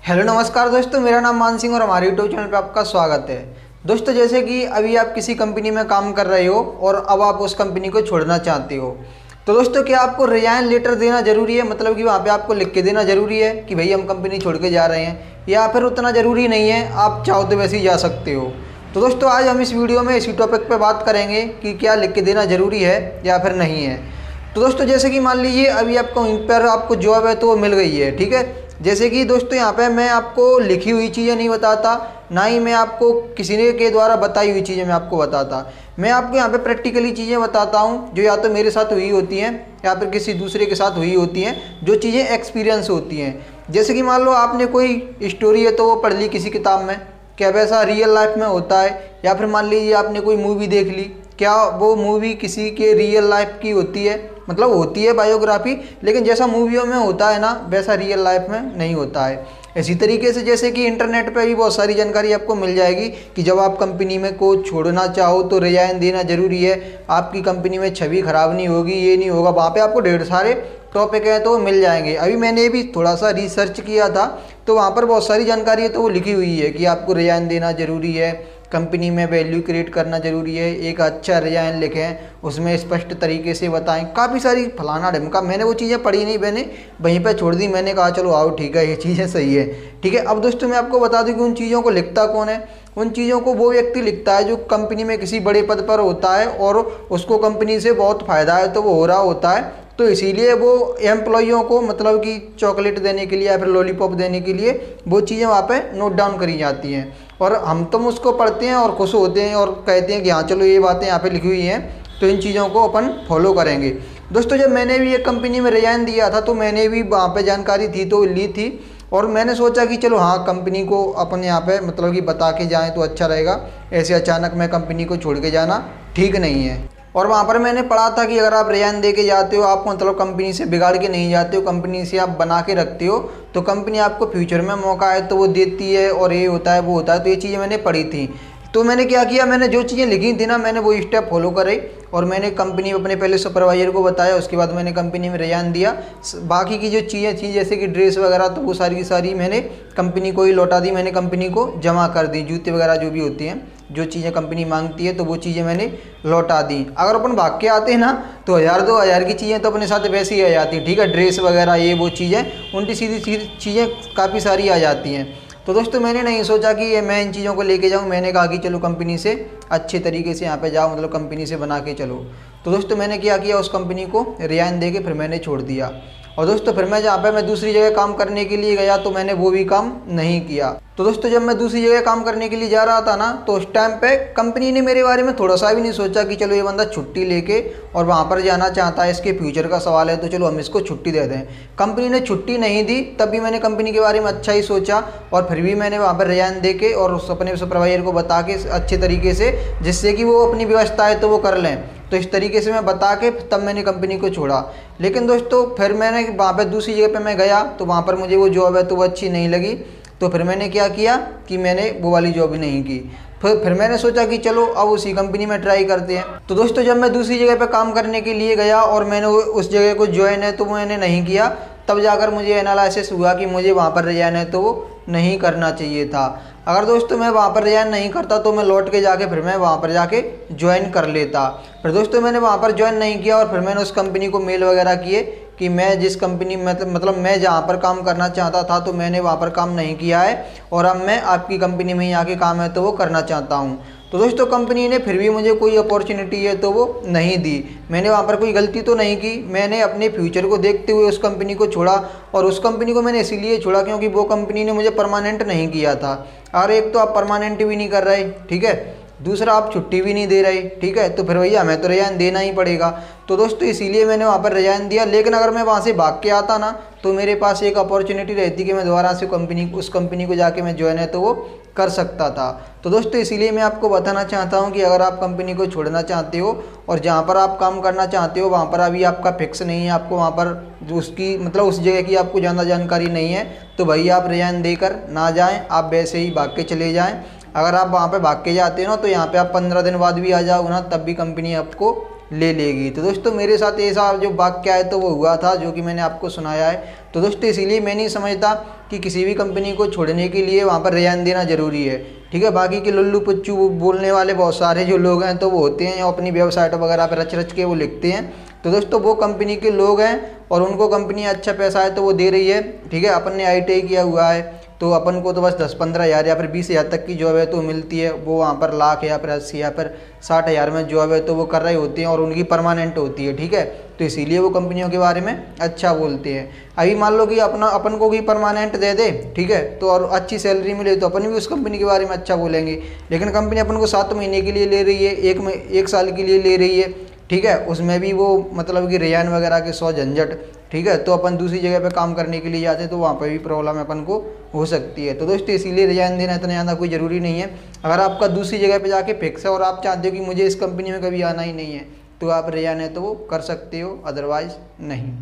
Hello नमस्कार दोस्तों, मेरा नाम मान सिंह और हमारे यूट्यूब चैनल पर आपका स्वागत है। दोस्तों, जैसे कि अभी आप किसी कंपनी में काम कर रहे हो और अब आप उस कंपनी को छोड़ना चाहते हो, तो दोस्तों क्या आपको रिजाइन लेटर देना ज़रूरी है? मतलब कि वहाँ पे आपको लिख के देना ज़रूरी है कि भाई हम कंपनी छोड़ के जा रहे हैं, या फिर उतना ज़रूरी नहीं है, आप चाहो तो वैसे ही जा सकते हो। तो दोस्तों आज हम इस वीडियो में इसी टॉपिक पर बात करेंगे कि क्या लिख के देना ज़रूरी है या फिर नहीं है। तो दोस्तों जैसे कि मान लीजिए अभी आपको वहीं पर आपको जॉब है तो वो मिल गई है, ठीक है। जैसे कि दोस्तों यहाँ पे मैं आपको लिखी हुई चीज़ें नहीं बताता, ना ही मैं आपको किसी ने के द्वारा बताई हुई चीज़ें मैं आपको बताता। मैं आपको यहाँ पे प्रैक्टिकली चीज़ें बताता हूँ जो या तो मेरे साथ हुई होती हैं या फिर किसी दूसरे के साथ हुई होती हैं, जो चीज़ें एक्सपीरियंस होती हैं। जैसे कि मान लो आपने कोई स्टोरी है तो वो पढ़ ली किसी किताब में, क्या वैसा रियल लाइफ में होता है? या फिर मान लीजिए आपने कोई मूवी देख ली, क्या वो मूवी किसी के रियल लाइफ की होती है? मतलब होती है बायोग्राफी, लेकिन जैसा मूवियों में होता है ना वैसा रियल लाइफ में नहीं होता है। इसी तरीके से जैसे कि इंटरनेट पे भी बहुत सारी जानकारी आपको मिल जाएगी कि जब आप कंपनी में को छोड़ना चाहो तो रिजाइन देना ज़रूरी है, आपकी कंपनी में छवि खराब नहीं होगी, ये नहीं होगा। वहाँ पे आपको ढेर सारे टॉपिक हैं तो वो मिल जाएंगे। अभी मैंने भी थोड़ा सा रिसर्च किया था तो वहाँ पर बहुत सारी जानकारी है तो वो लिखी हुई है कि आपको रिजाइन देना ज़रूरी है, कंपनी में वैल्यू क्रिएट करना ज़रूरी है, एक अच्छा रिजाइन लिखें, उसमें स्पष्ट तरीके से बताएं, काफ़ी सारी फलाना ढमका। मैंने वो चीज़ें पढ़ी नहीं, मैंने वहीं पे छोड़ दी। मैंने कहा चलो आओ ठीक है, ये चीज़ें सही है, ठीक है। अब दोस्तों मैं आपको बता दूं कि उन चीज़ों को लिखता कौन है। उन चीज़ों को वो व्यक्ति लिखता है जो कंपनी में किसी बड़े पद पर होता है और उसको कंपनी से बहुत फ़ायदा है तो वो हो रहा होता है। तो इसीलिए वो एम्प्लॉइयों को मतलब कि चॉकलेट देने के लिए या फिर लॉलीपॉप देने के लिए वो चीज़ें वहाँ पे नोट डाउन करी जाती हैं, और हम तुम उसको पढ़ते हैं और खुश होते हैं और कहते हैं कि हाँ चलो ये बातें यहाँ पे लिखी हुई हैं तो इन चीज़ों को अपन फॉलो करेंगे। दोस्तों जब मैंने भी एक कंपनी में रिजाइन दिया था तो मैंने भी वहाँ पे जानकारी थी तो ली थी, और मैंने सोचा कि चलो हाँ कंपनी को अपन यहाँ पे मतलब कि बता के जाएँ तो अच्छा रहेगा, ऐसे अचानक मैं कंपनी को छोड़ के जाना ठीक नहीं है। और वहाँ पर मैंने पढ़ा था कि अगर आप रिजाइन दे के जाते हो, आप मतलब कंपनी से बिगाड़ के नहीं जाते हो, कंपनी से आप बना के रखते हो, तो कंपनी आपको फ्यूचर में मौका है तो वो देती है, और ये होता है वो होता है। तो ये चीज़ें मैंने पढ़ी थी। तो मैंने क्या किया, मैंने जो चीज़ें लिखी थी ना मैंने वो स्टेप फॉलो करे, और मैंने कंपनी में अपने पहले सुपरवाइजर को बताया, उसके बाद मैंने कंपनी में रिजाइन दिया। बाकी की जो चीज़ें थी जैसे कि ड्रेस वगैरह तो वो सारी की सारी मैंने कंपनी को ही लौटा दी, मैंने कंपनी को जमा कर दी। जूते वगैरह जो भी होती हैं, जो चीज़ें कंपनी मांगती है तो वो चीज़ें मैंने लौटा दी। अगर अपन भाग के आते हैं ना तो 1000-2000 की चीज़ें तो अपने साथ वैसे ही आ जाती हैं, ठीक है। ड्रेस वगैरह ये वो चीज़ें उल्टी सीधी चीज़ें काफ़ी सारी आ जाती हैं। तो दोस्तों मैंने नहीं सोचा कि ये मैं इन चीज़ों को लेके जाऊँ, मैंने कहा कि चलो कंपनी से अच्छे तरीके से यहाँ पे जाओ, मतलब कंपनी से बना के चलो। तो दोस्तों मैंने क्या किया, उस कंपनी को रिजाइन दे के फिर मैंने छोड़ दिया। और दोस्तों फिर मैं जहाँ पे मैं दूसरी जगह काम करने के लिए गया तो मैंने वो भी काम नहीं किया। तो दोस्तों जब मैं दूसरी जगह काम करने के लिए जा रहा था ना तो उस टाइम पे कंपनी ने मेरे बारे में थोड़ा सा भी नहीं सोचा कि चलो ये बंदा छुट्टी लेके और वहाँ पर जाना चाहता है, इसके फ्यूचर का सवाल है तो चलो हम इसको छुट्टी दे दें। कंपनी ने छुट्टी नहीं दी, तब भी मैंने कंपनी के बारे में अच्छा ही सोचा, और फिर भी मैंने वहाँ पर रिजाइन दे के और उस अपने सुपरवाइजर को बता के अच्छे तरीके से, जिससे कि वो अपनी व्यवस्था है तो वो कर लें, तो इस तरीके से मैं बता के तब मैंने कंपनी को छोड़ा। लेकिन दोस्तों फिर मैंने वहाँ पे दूसरी जगह पे मैं गया तो वहाँ पर मुझे वो जॉब है तो वो अच्छी नहीं लगी, तो फिर मैंने क्या किया कि मैंने वो वाली जॉब ही नहीं की। फिर मैंने सोचा कि चलो अब उसी कंपनी में ट्राई करते हैं। तो दोस्तों जब मैं दूसरी जगह पे काम करने के लिए गया और मैंने उस जगह को ज्वाइन है तो मैंने नहीं किया, तब जाकर मुझे एनालिसिस हुआ कि मुझे वहाँ पर रिजाइन है तो वो नहीं करना चाहिए था। अगर दोस्तों मैं वहाँ पर रिजाइन नहीं करता तो मैं लौट के जाके फिर मैं वहाँ पर जाके ज्वाइन कर लेता। फिर दोस्तों मैंने वहाँ पर ज्वाइन नहीं किया, और फिर मैंने उस कंपनी को मेल वगैरह किए कि मैं जिस कंपनी मतलब मैं जहाँ पर काम करना चाहता था तो मैंने वहाँ पर काम नहीं किया है, और अब मैं आपकी कंपनी में ही आके काम है तो वो करना चाहता हूँ। तो दोस्तों कंपनी ने फिर भी मुझे कोई अपॉर्चुनिटी है तो वो नहीं दी। मैंने वहाँ पर कोई गलती तो नहीं की, मैंने अपने फ्यूचर को देखते हुए उस कंपनी को छोड़ा, और उस कंपनी को मैंने इसीलिए छोड़ा क्योंकि वो कंपनी ने मुझे परमानेंट नहीं किया था। और एक तो आप परमानेंट भी नहीं कर रहे, ठीक है, दूसरा आप छुट्टी भी नहीं दे रहे, ठीक है, तो फिर भैया हमें तो रिजाइन देना ही पड़ेगा। तो दोस्तों इसीलिए मैंने वहाँ पर रिजाइन दिया। लेकिन अगर मैं वहाँ से भाग के आता ना तो मेरे पास एक अपॉर्चुनिटी रहती कि मैं दोबारा से उस कंपनी को जाके मैं ज्वाइन है तो वो कर सकता था। तो दोस्तों इसीलिए मैं आपको बताना चाहता हूँ कि अगर आप कंपनी को छोड़ना चाहते हो और जहाँ पर आप काम करना चाहते हो वहाँ पर अभी आपका फिक्स नहीं है, आपको वहाँ पर उसकी मतलब उस जगह की आपको ज़्यादा जानकारी नहीं है, तो भाई आप रिजाइन देकर ना जाएँ, आप वैसे ही भाग के चले जाएँ। अगर आप वहाँ पे भाग के जाते हो ना तो यहाँ पे आप 15 दिन बाद भी आ जाओ ना तब भी कंपनी आपको ले लेगी। तो दोस्तों मेरे साथ ऐसा जो वाक्य है तो वो हुआ था, जो कि मैंने आपको सुनाया है। तो दोस्तों इसीलिए मैं नहीं समझता कि किसी भी कंपनी को छोड़ने के लिए वहाँ पर रिजाइन देना ज़रूरी है, ठीक है। बाकी के लुल्लू पुच्चू बोलने वाले बहुत सारे जो लोग हैं तो वो होते हैं, अपनी वेबसाइट वगैरह पर रच रच के वो लिखते हैं। तो दोस्तों वो कंपनी के लोग हैं और उनको कंपनी अच्छा पैसा है तो वो दे रही है, ठीक है। अपन ने ITI किया हुआ है तो अपन को तो बस 10-15 हज़ार या फिर 20 हज़ार तक की जॉब है तो मिलती है। वो वहाँ पर लाख या फिर 80 या फिर 60 हज़ार में जॉब है तो वो कर रहे होते हैं और उनकी परमानेंट होती है, ठीक है। तो इसीलिए वो कंपनियों के बारे में अच्छा बोलते हैं। अभी मान लो कि अपन को भी परमानेंट दे दे, ठीक है, तो और अच्छी सैलरी मिले तो अपन भी उस कंपनी के बारे में अच्छा बोलेंगे। लेकिन कंपनी अपन को 7 महीने के लिए ले रही है, एक साल के लिए ले रही है, ठीक है, उसमें भी वो मतलब कि रिजाइन वगैरह के 100 झंझट, ठीक है। तो अपन दूसरी जगह पे काम करने के लिए जाते हैं तो वहाँ पे भी प्रॉब्लम अपन को हो सकती है। तो दोस्तों इसीलिए रिजाइन देना इतना ज़्यादा कोई ज़रूरी नहीं है। अगर आपका दूसरी जगह पे जाके फिक्स है और आप चाहते हो कि मुझे इस कंपनी में कभी आना ही नहीं है तो आप रिजाइन है तो वो कर सकते हो, अदरवाइज़ नहीं।